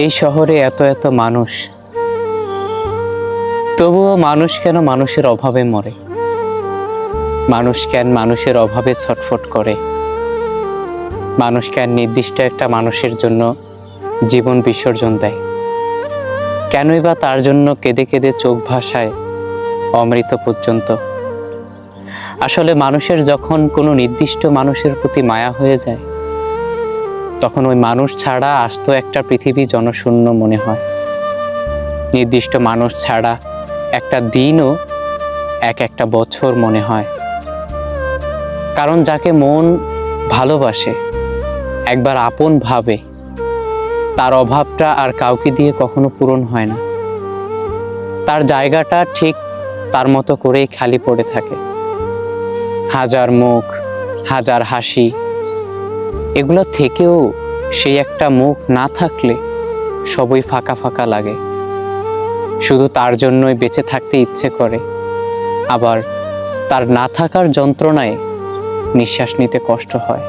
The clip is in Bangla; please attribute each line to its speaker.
Speaker 1: এই শহরে এত এত মানুষ, তবুও মানুষ কেন মানুষের অভাবে মরে? মানুষ কেন মানুষের অভাবে ছটফট করে? মানুষ কেন নির্দিষ্ট একটা মানুষের জন্য জীবন বিসর্জন দেয়? কেনই বা তার জন্য কেঁদে কেঁদে চোখ ভাসায় অমৃত পর্যন্ত? আসলে মানুষের যখন কোনো নির্দিষ্ট মানুষের প্রতি মায়া হয়ে যায়, তখন ওই মানুষ ছাড়া আস্ত একটা পৃথিবী জনশূন্য মনে হয়। নির্দিষ্ট মানুষ ছাড়া একটা দিনও একটা বছর মনে হয়। কারণ যাকে মন ভালোবাসে, একবার আপন ভাবে, তার অভাবটা আর কাউকে দিয়ে কখনো পূরণ হয় না। তার জায়গাটা ঠিক তার মতো করেই খালি পড়ে থাকে। হাজার মুখ, হাজার হাসি, এগুলো থেকেও সেই একটা মুখ না থাকলে সবই ফাঁকা ফাঁকা লাগে। শুধু তার জন্যই বেঁচে থাকতে ইচ্ছে করে, আবার তার না থাকার যন্ত্রণায় নিঃশ্বাস নিতে কষ্ট হয়।